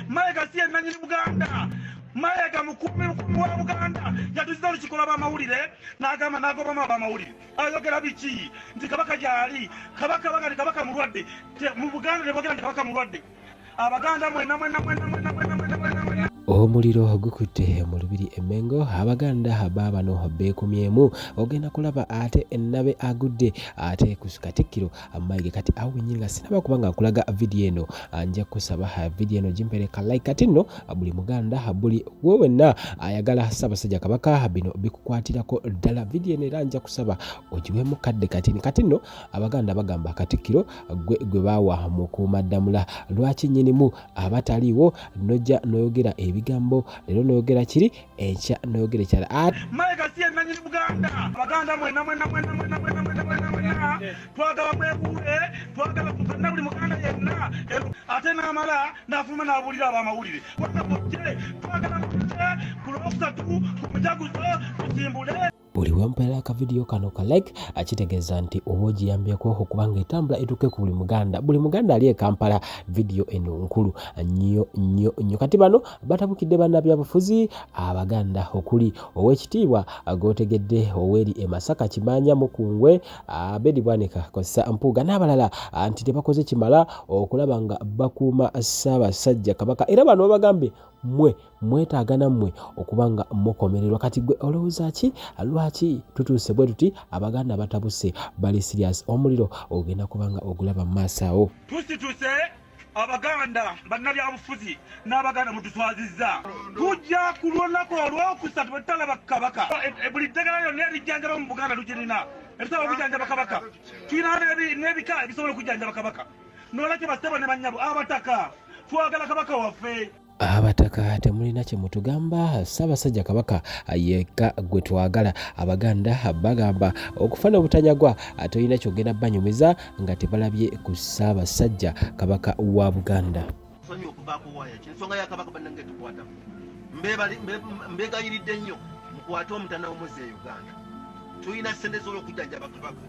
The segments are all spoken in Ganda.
Mayiga si ennanyini Buganda. Mayiga mukumi wa Buganda yatuziza olukikola b'amawulire n'agobamu ab'amawulire ayogera biki nti kabaka gyali kabaka mulwadde mu Buganda ne bagenda nti kabaka mulwadde Abaganda mwena omuliro gukutte mu lubiri Emmengo Abaganda baabano beekumyemu ogenda kulaba ate ennabe agudde ate ku Katikkiro Mayiga kati awenyinga sinaba kubanga nkulaga video eno anja kusaba video eno jimpereka like kati nno buli Muganda buli wenna ayagala Ssaabasajja Kabaka bino bikukwatirako ddala video eno era anja kusaba ogiwemu kadde kati nno Abaganda bagamba Katikkiro gwe baawa mu kumaddamula lwaki nnyinimu abataliiwo nojja noyogera ebigambo lero noyogera kiri ekya noyogera ekyala Mayiga si ennanyini Buganda Abaganda mwena twagala mwebuule twagala kufuna buli Muganda yenna ate n'amala n'afuluma n'abuulira ab'amawulire twagala ku Lwokusatu ku Mujaguzo tusimbule buli wampera ka video kano ka like akitegeeza nti oba ogiyambyeko okubanga etambula etuuke ku buli Muganda ali e Kampala video eno nkulu nnyo kati bano batabukidde bannabyabufuzi Abaganda okuli ow'ekitiibwa gotegedde oweri e Masaka Kimanya Mukungwe Abedi Bwanika Kozesa Mpuuga n'abalala nti tebakoze kimala okulaba nga bakuuma Ssaabasajja Kabaka era bano bagambe mwetaagana mmwe okubanga mukomererwa kati gwe olowooza ki lwaki tutuuse bwe tuti Abaganda batabuse bali serious omuliro ogenda kubanga ogulaba mu maaso awo tusituse Abaganda bannabyabufuzi n'Abaganda mutuswazizza tujja ku lunaku olwokusatu bwe tutalaba Kabaka buli ddagala lyonna erijjanjaba mu Buganda tugirina ebisaba okujjanjaba Kabaka tulina n'ebika ebisobola okujjanjaba Kabaka nolwekyo bassebo ne bannyabo abataka twagala Kabaka waffe abataka temulina kye mutugamba Ssaabasajja Kabaka yekka gwe twagala Abaganda bagamba okufana obutanyagwa tolina kyogenda banyumiza nga tebalabye ku Ssaabasajja Kabaka wa Buganda mbegayiridde nnyo mukwate omutana omuze e Uganda tulina ssente z'olwokujjanjaba Kabaka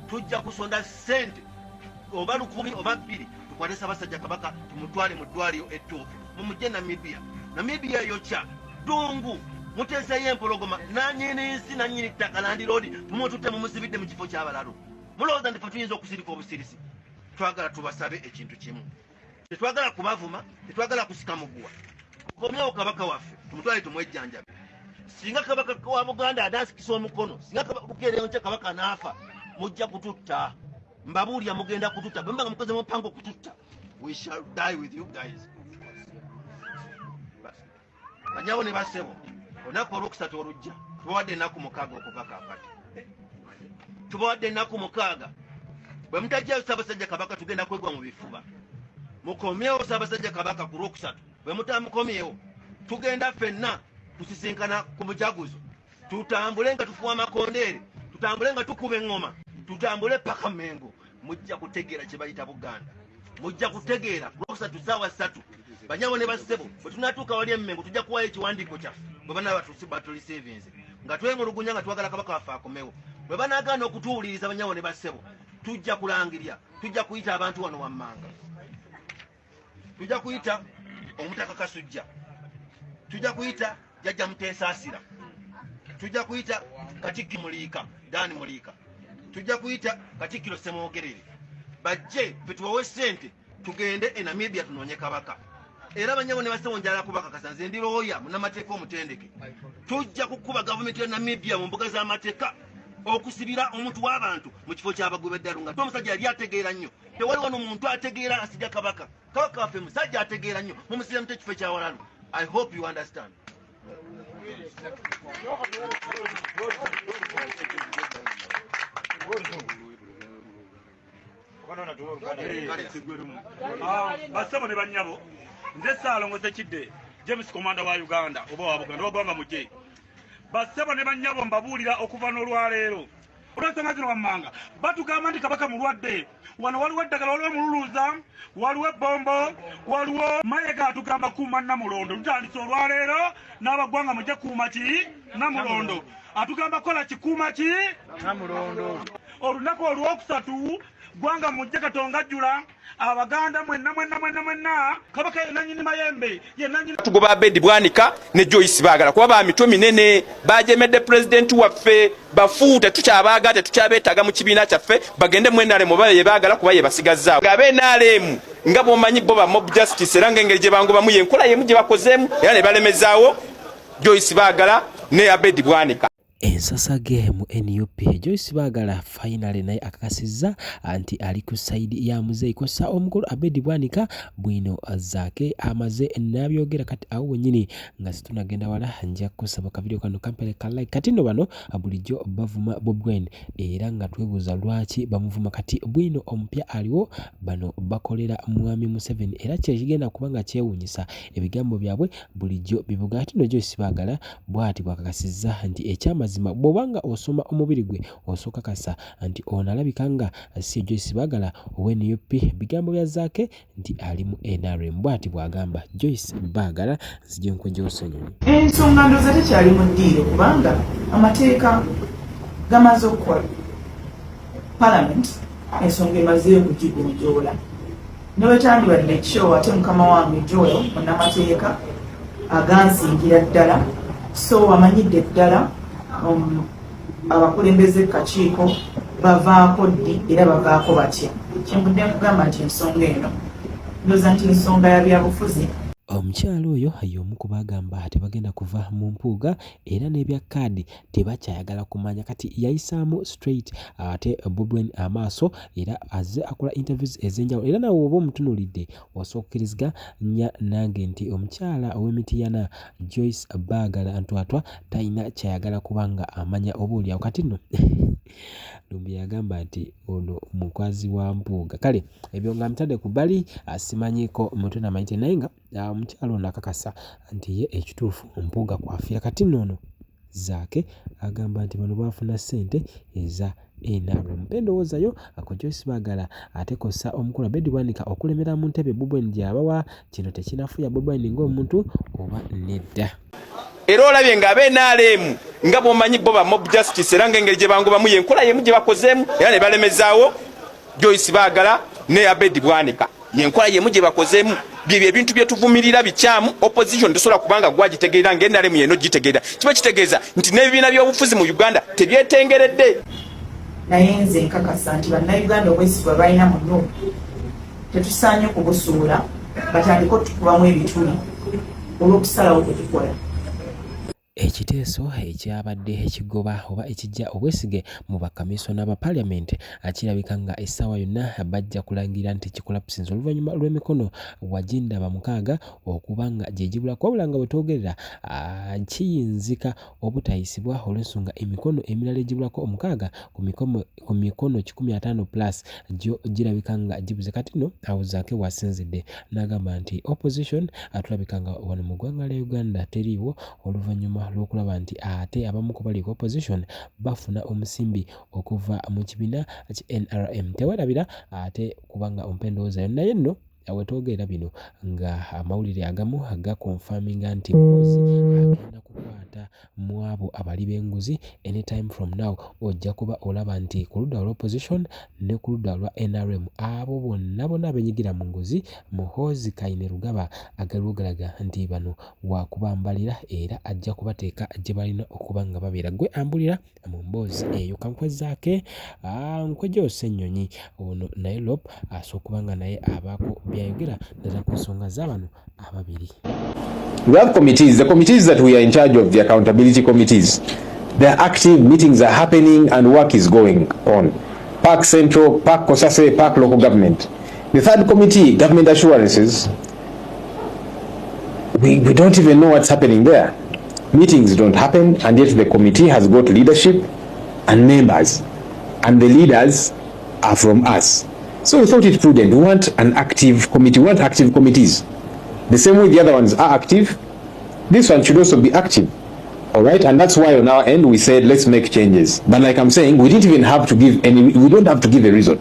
tujja kusonda ssente oba 10 oba 2 tukwate Ssaabasajja Kabaka tumutwale mu ddwaliro ettuufu mumujje Namibia yokya dungu muteeseyo empologoma nanyini nsi nanyini ttaka landiroodi tumututte mumusibidde mu kifo ky'abalalo mulowooza nti fe tuyinza okusirika obusirisi twagala tubasabe ekintu kimu tetwagala kubavuma tetwagala kusika muguwa komyewo Kabaka waffe tumutwale tumwejjanjabe singa Kabaka wa Buganda adasikisa omukono singa bukeereyo Kabaka naafa mujja kututta mbabuulya mugenda kututta bwe mbaga mukoze mupango kututta we shall die with you guys Banyawo ne bassebo olunaku olwokusatu olujja tubawadde ennaku 6 okuva kaakati tubawadde ennaku 6 bwe mutajjayo Ssaabasajja Kabaka tugenda kwegwa mu bifuba mukomyewo Ssaabasajja Kabaka ku lwokusatu bwe mutamukomyewo tugenda ffenna tusisinkana ku Mujaguzo tutambule nga tufuwa amakondeere tutambule nga tukuba eŋŋoma tutambule paka Mmengo mujja kutegeera kye bayita Buganda mujja kutegeera ku lwokusatu ssaawa 3 Banyawo ne bassebo bwe tunatuuka wali Emmengo tujja kuwayo ekiwandiiko kyaffe bwe banaba batulisevinze nga twemulugunya nga twagala Kabaka waffe akomewo bwe banaagaana okutuwuliriza Banyawo ne bassebo tujja kulangirya tujja kuyita abantu wano wammanga tujja kuyita Omutaka Kasujja tujja kuyita Jjajja Muteesaasira tujja kuyita Katikkiro Muliika Dani Muliika tujja kuyita Katikkiro Ssemwogerere bajje fe tubawe ssente tugende e Namibia tunoonye Kabaka era Banyawo ne bassebo njala kubakakasa nze ndi looya munnamateeka omutendeke tujja kukuba gavumenti ya Namibia mu mbuga z'amateeka okusibira omuntu w'abantu mu kifo ky'abagwi b'eddalu nga omusajja yali ategeera nnyo tewaliwo n'omuntu ategeera asijja Kabaka Kabaka waffe musajja ategeera nnyo mumusibira mu ekifo ekyawalalu I hope you understand bassebo ne bannyabo nze Ssaalongo Ssekidde James Komanda wa Uganda oba wa Buganda wagamba mujje bassebo ne bannyabo mbabuulira okuva n'olwaleero olw'ensonga zino wammanga batugamba nti Kabaka mulwadde wano waliwo eddagala waliwo mululuuza waliwo ebbombo waliwo Mayiga atugamba kuuma Namulondo tutandise olwaleero n'abaggwanga mujje kuuma ki Namulondo atugamba kola kikuuma ki Namulondo olunaku olwokusatu gwanga mujje Katonga jula abaganda mwenna kabaka yenanyini mayembe yenanyini tugoba Abedi Bwanika ne Joyce Baagala kuba ba mitwe minene bajemedde president waffe bafuute tukyabaagate tukyabetaga mu kibiina kyaffe bagende mu NRM baye baagala kuba ye basigazzaawo ngabe NRM nga bomanyi bo ba mob justice era ngengeri gye bangoba mu yenkola yemu gye bakozeemu era ne balemezaawo Joyce Baagala ne Abedi Bwanika. Ensasage mu NUP Joyce Baagala finally naye akakasizza anti ali ku side ya Muzeeyi kosa omukulu Abedi Bwanika bwino zaake amaze nabyogera kati awo wenyini nga situnagenda wala nja kusaba ka video kano kampere ka like kati no bano bulijjo bavuma Bobi Wine era nga twebuuza lwaki bamuvuma kati bwino omupya aliwo bano bakolera mwami Museveni era kyekigenda kubanga kyewunyisa ebigambo byabwe bulijjo bivuga kati no Joyce Baagala bwati bwakakasizza nti ekyama mazima bobanga osoma omubiri gwe osoka kasa anti onalabikanga si Joyce Baagala NUP bigambo bya zaake nti ali mu NRM bwati bwagamba Joyce Baagala zijje nkoje osonyo ensonga ndoza tekyali mu ddiiro kubanga amateeka gamaze okukola Parliament ensonga emaze okugigonjoola newetandibadde ekyo ate mukama wange Joel munnamateeka agansingira ddala so amanyidde ddala abakulembeze kakiiko bavaako ddi era bavaako batya kyenvudde nkugamba nti ensonga eno ndoza nti ensonga ya byabufuzi omukyalo oyo y'omu ku bagamba tebagenda kuva mu mpuuga era n'ebya kaadi tebakyayagala kumanya kati yayisaamu straight ate Bobi Wine amaaso era azze akola interviews ez'enjawulo era nawe oba omutunuulidde osookiriziganya nange nti omukyala ow'Emityana Joyce Baagala Ntwatwa talina kyayagala kubanga amanya oba oliawo kati nno Lumbi yagamba nti ono mukwazi wa mpuuga kale ebyo nga mutadde ku bali asimanyiko mutwe namayite naye nga omukyalo ono akakasa nti ye ekituufu mpuuga kwafiira kati nno zaake agamba nti bano bafuna ssente eza NRM pendowoozayo ako Joyce Baagala ate kossa omukulu Abedi Bwanika okulemera mu ntebe Bobi Wine gyabawa kino tekinafuya Bobi Wine ng'omuntu oba nedda era olabye nga NRM nga bomanyi bo ba mob justice era ngengeri gye bangoba mu yenkola yemu gye bakozeemu era ne balemezaawo Joyce Baagala ne Abedi Bwanika yenkola yemu gye bakozeemu bye ebintu bye tuvumirira bikyamu opposition tesobola kubanga gwagitegeera nga NRM yeno gitegeera kiba kitegeeza nti n'ebibiina by'obufuzi mu Uganda tebyetengeredde naye nze nkakasa nti bannayuganda obwesigwa balina muno tetusaanye kubusuula batandika otukubamu ebituli olw'okusalawo kwetukola ekiteeso ekyabadde ekigoba oba ekijja obwesige mu bakamisona ba parliament akirabika nga essaawa yonna bajja kulangira nti kikolapusinza oluvannyuma lw'emikono wagindaba 6 okuba nga gyegibulako wabula nga bwetwogerera kiyinzika obutayisibwa olw'ensonga emikono emirala egibulako 6 ku mikono 15 plus gyo girabika nga gibuze kati nno awo zaake wasinzidde n'agamba nti opposition atulabika nga wano mu ggwanga lya Uganda teriiwo oluvannyuma lw'okulaba nti ate abamu ku bali ku opposition bafuna omusimbi okuva mu kibiina ki NRM tewerabira ate kubanga ompendowoozayo naye nno awetwogerera bino nga amawulire agamu gakonfaminga nti Muhoozi agenda kukwata mu abo abali b'enguzi anytime from now ojja kuba olaba nti ku ludda olw'opposition ne ku ludda lwa NRM abo bonna abenyigira mu nguzi Muhoozi Kainerugaba agalwogeraga nti bano wakubambalira era ajja kubateeka gye balina okuba nga babeera gwe ambulira mu mboozi eyo kankwezaake nkwejose ennyonyi ono naye Lop asookuba nga naye abaako byayogera ddala ku nsonga z'abano ababiri. We have committees. The committees that we are in charge of, the accountability committees, they are active, meetings are happening and work is going on. Park Central, Park Kosase, Park Local Government. The third committee, Government Assurances, we don't even know what's happening there. Meetings don't happen, and yet the committee has got leadership and members, and the leaders are from us. So we thought it prudent. We want an active committee. We want active committees. The same way the other ones are active, this one should also be active. All right, and that's why on our end we said let's make changes. But like I'm saying, we didn't even have to give any. We don't have to give a reason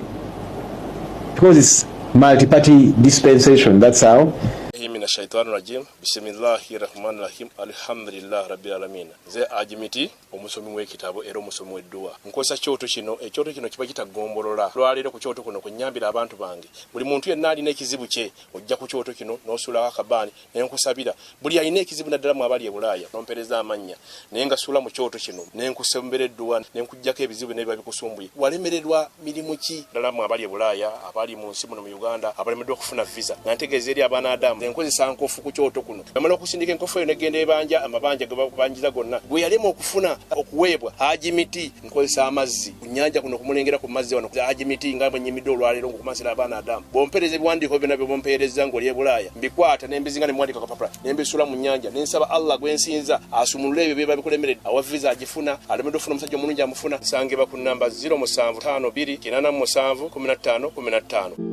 because it's multi-party dispensation. That's how. Him in الشيطان الرجيم بسم الله الرحمن الرحيم الحمد لله رب العالمين ze ajimiti omusomi w'ekitabo era omusomi w'edduwa nkozesa kyoto kino ekyoto kino kiba kitagombolola lwaleero ku kyoto kuno kunyambira abantu bange buli muntu yenna alina ekizibu kye ojja ku kyoto kino n'osuulawo akabaani nenkusabira buli alina ekizibu naddala mu abali e Bulaaya nompereza amannya naye nga suula mu kyoto kino nenkusembera edduwa nenkujjako ebizibu n'ebiba bikusumbuye walemererwa mirimu ki ddala mu abali e Bulaaya abali mu nsi muno mu Uganda abalemeddwa okufuna visa nantegeeza eri abaana Adamu enkozesa nkofu ku kyoto kuno bamala okusindika enkofu eyo negenda ebanja amabanja ge bakubanjiza gonna gwe yalema okufuna okuweebwa ajimiti nkozesa amazzi ku nnyanja kuno kumulengera ku mazzi wano ajimiti nga bwe nnyimidde olwaleero ng'okumansira abaana Adamu bompereza ebiwandiiko byonna bye bompeereza ng'oli e Bulaaya mbikwata nembizinga ne muwandiika kapapula nembisula mu nnyanja nensaba Allah gwe nsinza asumulule ebyo bye babikulemeredde awa visa agifuna alemedde ofuna omusajja omulungi amufuna nsangibwa ku nnamba 07528871515